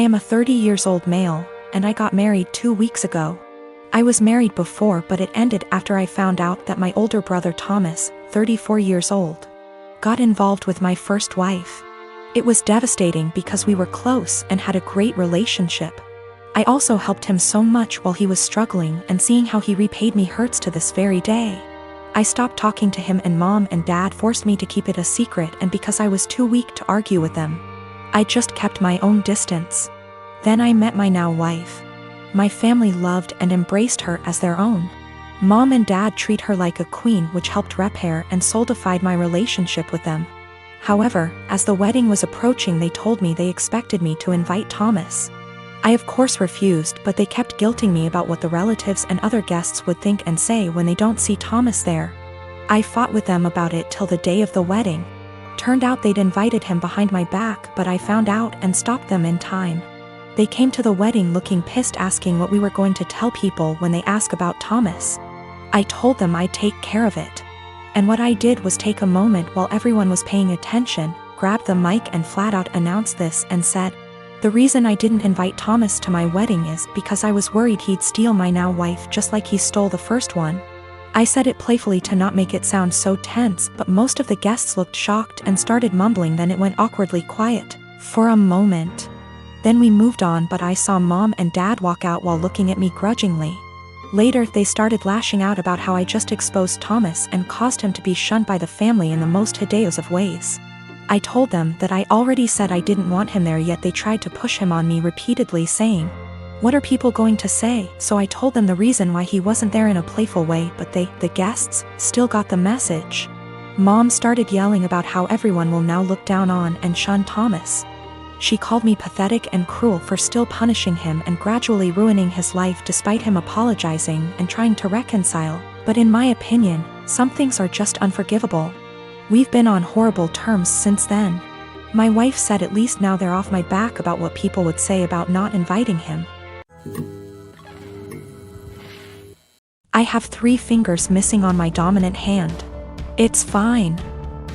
I am a 30 years old male, and I got married 2 weeks ago. I was married before, but it ended after I found out that my older brother Thomas, 34 years old, got involved with my first wife. It was devastating because we were close and had a great relationship. I also helped him so much while he was struggling, and seeing how he repaid me hurts to this very day. I stopped talking to him, and Mom and Dad forced me to keep it a secret, and because I was too weak to argue with them, I just kept my own distance. Then I met my now wife. My family loved and embraced her as their own. Mom and Dad treat her like a queen, which helped repair and solidified my relationship with them. However, as the wedding was approaching, they told me they expected me to invite Thomas. I of course refused, but they kept guilting me about what the relatives and other guests would think and say when they don't see Thomas there. I fought with them about it till the day of the wedding. Turned out they'd invited him behind my back, but I found out and stopped them in time. They came to the wedding looking pissed, asking what we were going to tell people when they ask about Thomas. I told them I'd take care of it. And what I did was take a moment while everyone was paying attention, grabbed the mic and flat out announced this and said, "The reason I didn't invite Thomas to my wedding is because I was worried he'd steal my now wife just like he stole the first one." I said it playfully to not make it sound so tense, but most of the guests looked shocked and started mumbling. Then it went awkwardly quiet for a moment. Then we moved on, but I saw Mom and Dad walk out while looking at me grudgingly. Later they started lashing out about how I just exposed Thomas and caused him to be shunned by the family in the most hideous of ways. I told them that I already said I didn't want him there, yet they tried to push him on me repeatedly, saying, "What are people going to say?" So I told them the reason why he wasn't there in a playful way, but they, the guests, still got the message. Mom started yelling about how everyone will now look down on and shun Thomas. She called me pathetic and cruel for still punishing him and gradually ruining his life despite him apologizing and trying to reconcile. But in my opinion, some things are just unforgivable. We've been on horrible terms since then. My wife said at least now they're off my back about what people would say about not inviting him. I have 3 fingers missing on my dominant hand. It's fine.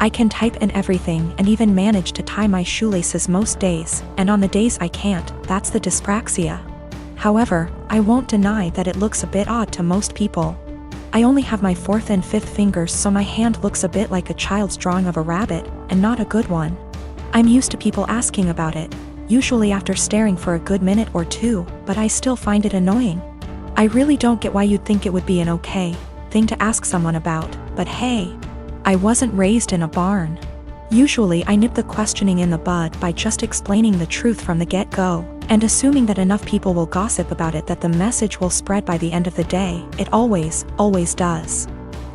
I can type and everything, and even manage to tie my shoelaces most days, and on the days I can't, that's the dyspraxia. However, I won't deny that it looks a bit odd to most people. I only have my 4th and 5th fingers, so my hand looks a bit like a child's drawing of a rabbit, and not a good one. I'm used to people asking about it, usually after staring for a good minute or 2, but I still find it annoying. I really don't get why you'd think it would be an okay thing to ask someone about, but hey, I wasn't raised in a barn. Usually I nip the questioning in the bud by just explaining the truth from the get-go, and assuming that enough people will gossip about it that the message will spread by the end of the day. It always does.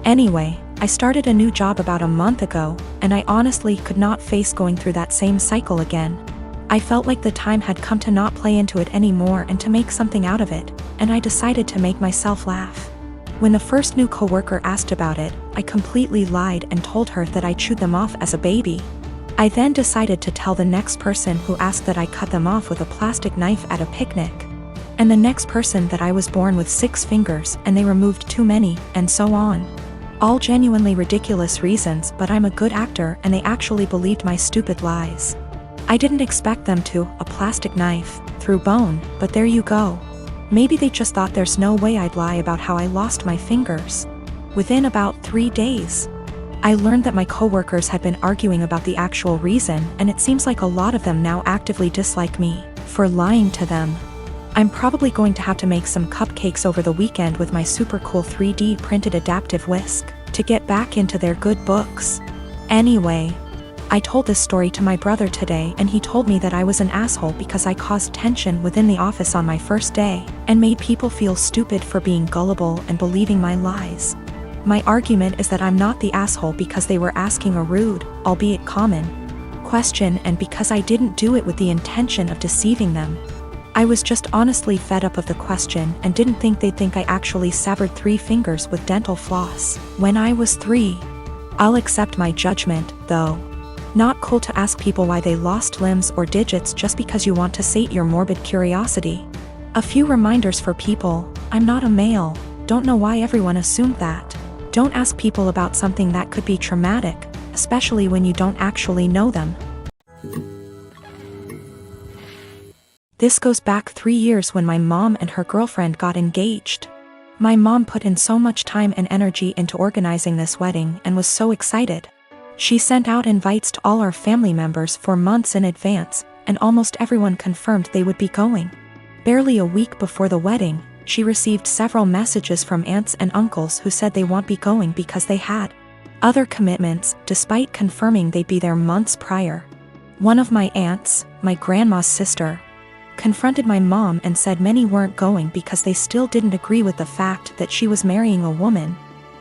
Anyway, I started a new job about a month ago, and I honestly could not face going through that same cycle again. I felt like the time had come to not play into it anymore and to make something out of it, and I decided to make myself laugh. When the first new coworker asked about it, I completely lied and told her that I chewed them off as a baby. I then decided to tell the next person who asked that I cut them off with a plastic knife at a picnic. And the next person that I was born with 6 fingers and they removed too many, and so on. All genuinely ridiculous reasons, but I'm a good actor and they actually believed my stupid lies. I didn't expect them to, a plastic knife, through bone, but there you go. Maybe they just thought there's no way I'd lie about how I lost my fingers. Within about 3 days, I learned that my coworkers had been arguing about the actual reason, and it seems like a lot of them now actively dislike me for lying to them. I'm probably going to have to make some cupcakes over the weekend with my super cool 3D printed adaptive whisk to get back into their good books. Anyway, I told this story to my brother today, and he told me that I was an asshole because I caused tension within the office on my first day and made people feel stupid for being gullible and believing my lies. My argument is that I'm not the asshole because they were asking a rude, albeit common, question, and because I didn't do it with the intention of deceiving them. I was just honestly fed up of the question and didn't think they'd think I actually severed 3 fingers with dental floss when I was 3. I'll accept my judgment, though. Not cool to ask people why they lost limbs or digits just because you want to sate your morbid curiosity. A few reminders for people: I'm not a male. Don't know why everyone assumed that. Don't ask people about something that could be traumatic, especially when you don't actually know them. This goes back 3 years when my mom and her girlfriend got engaged. My mom put in so much time and energy into organizing this wedding and was so excited. She sent out invites to all our family members for months in advance, and almost everyone confirmed they would be going. Barely a week before the wedding, she received several messages from aunts and uncles who said they won't be going because they had other commitments, despite confirming they'd be there months prior. One of my aunts, my grandma's sister, confronted my mom and said many weren't going because they still didn't agree with the fact that she was marrying a woman,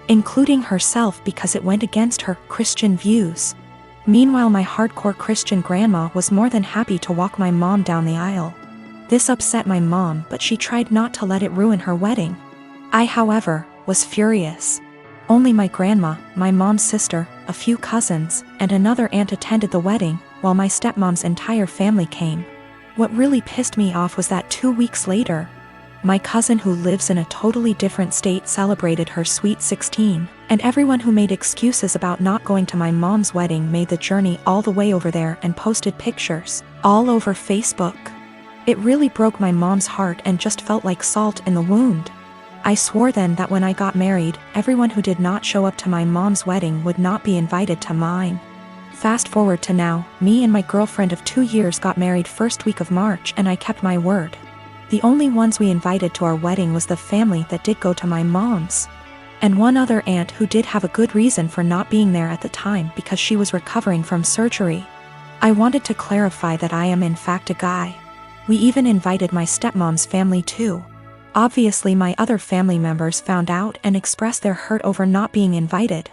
including herself, because it went against her Christian views. Meanwhile, my hardcore Christian grandma was more than happy to walk my mom down the aisle. This upset my mom, but she tried not to let it ruin her wedding. I, however, was furious. Only my grandma, my mom's sister, a few cousins, and another aunt attended the wedding, while my stepmom's entire family came. What really pissed me off was that 2 weeks later, my cousin who lives in a totally different state celebrated her sweet 16, and everyone who made excuses about not going to my mom's wedding made the journey all the way over there and posted pictures all over Facebook. It really broke my mom's heart and just felt like salt in the wound. I swore then that when I got married, everyone who did not show up to my mom's wedding would not be invited to mine. Fast forward to now, me and my girlfriend of 2 years got married first week of March, and I kept my word. The only ones we invited to our wedding was the family that did go to my mom's, and one other aunt who did have a good reason for not being there at the time because she was recovering from surgery. I wanted to clarify that I am in fact a guy. We even invited my stepmom's family too. Obviously my other family members found out and expressed their hurt over not being invited.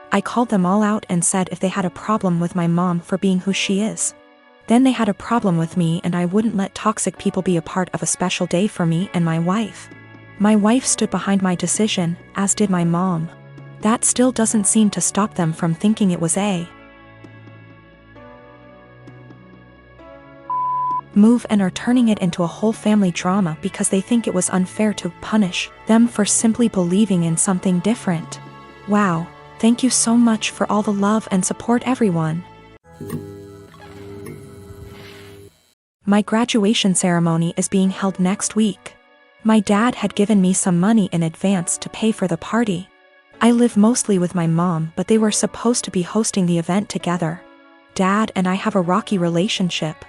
I called them all out and said if they had a problem with my mom for being who she is, then they had a problem with me, and I wouldn't let toxic people be a part of a special day for me and my wife. My wife stood behind my decision, as did my mom. That still doesn't seem to stop them from thinking it was a move and are turning it into a whole family drama because they think it was unfair to punish them for simply believing in something different. Wow, thank you so much for all the love and support, everyone. My graduation ceremony is being held next week. My dad had given me some money in advance to pay for the party. I live mostly with my mom, but they were supposed to be hosting the event together. Dad and I have a rocky relationship.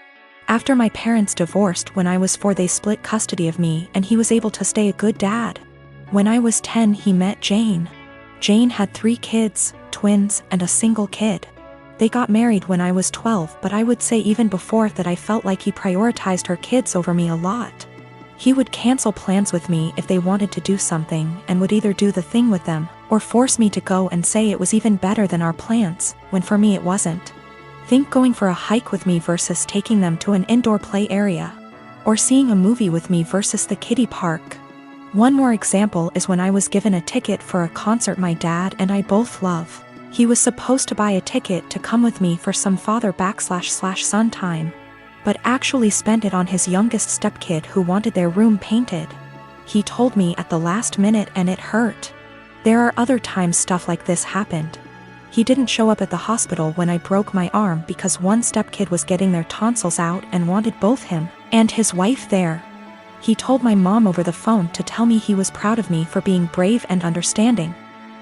After my parents divorced when I was 4, they split custody of me, and he was able to stay a good dad. When I was 10, he met Jane. Jane had 3 kids, twins, and a single kid. They got married when I was 12, but I would say even before that I felt like he prioritized her kids over me a lot. He would cancel plans with me if they wanted to do something, and would either do the thing with them, or force me to go and say it was even better than our plans, when for me it wasn't. Think going for a hike with me versus taking them to an indoor play area, or seeing a movie with me versus the kiddie park. One more example is when I was given a ticket for a concert my dad and I both love. He was supposed to buy a ticket to come with me for some father/son time, but actually spent it on his youngest stepkid who wanted their room painted. He told me at the last minute and it hurt. There are other times stuff like this happened. He didn't show up at the hospital when I broke my arm because one stepkid was getting their tonsils out and wanted both him and his wife there. He told my mom over the phone to tell me he was proud of me for being brave and understanding.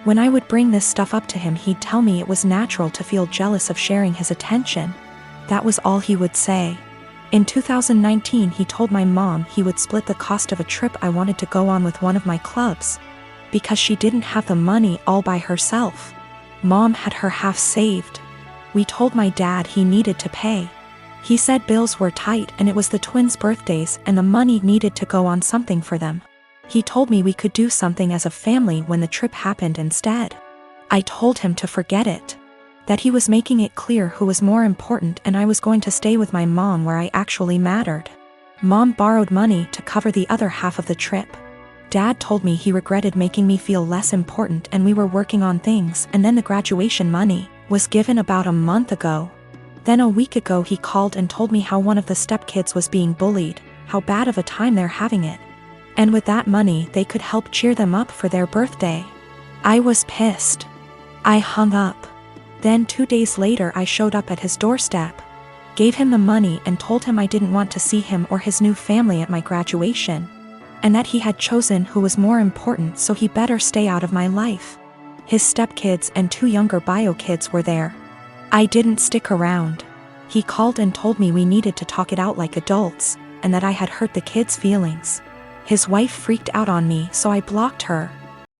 When I would bring this stuff up to him, he'd tell me it was natural to feel jealous of sharing his attention. That was all he would say. In 2019, he told my mom he would split the cost of a trip I wanted to go on with one of my clubs, because she didn't have the money all by herself. Mom had her half saved. We told my dad he needed to pay. He said bills were tight and it was the twins' birthdays and the money needed to go on something for them. He told me we could do something as a family when the trip happened instead. I told him to forget it. That he was making it clear who was more important, and I was going to stay with my mom where I actually mattered. Mom borrowed money to cover the other half of the trip. Dad told me he regretted making me feel less important and we were working on things, and then the graduation money was given about a month ago. Then a week ago he called and told me how one of the stepkids was being bullied, how bad of a time they're having it, and with that money they could help cheer them up for their birthday. I was pissed. I hung up. Then 2 days later I showed up at his doorstep. gave him the money and told him I didn't want to see him or his new family at my graduation, and that he had chosen who was more important, so he better stay out of my life. His stepkids and 2 younger bio kids were there. I didn't stick around. He called and told me we needed to talk it out like adults, and that I had hurt the kids' feelings. His wife freaked out on me, so I blocked her,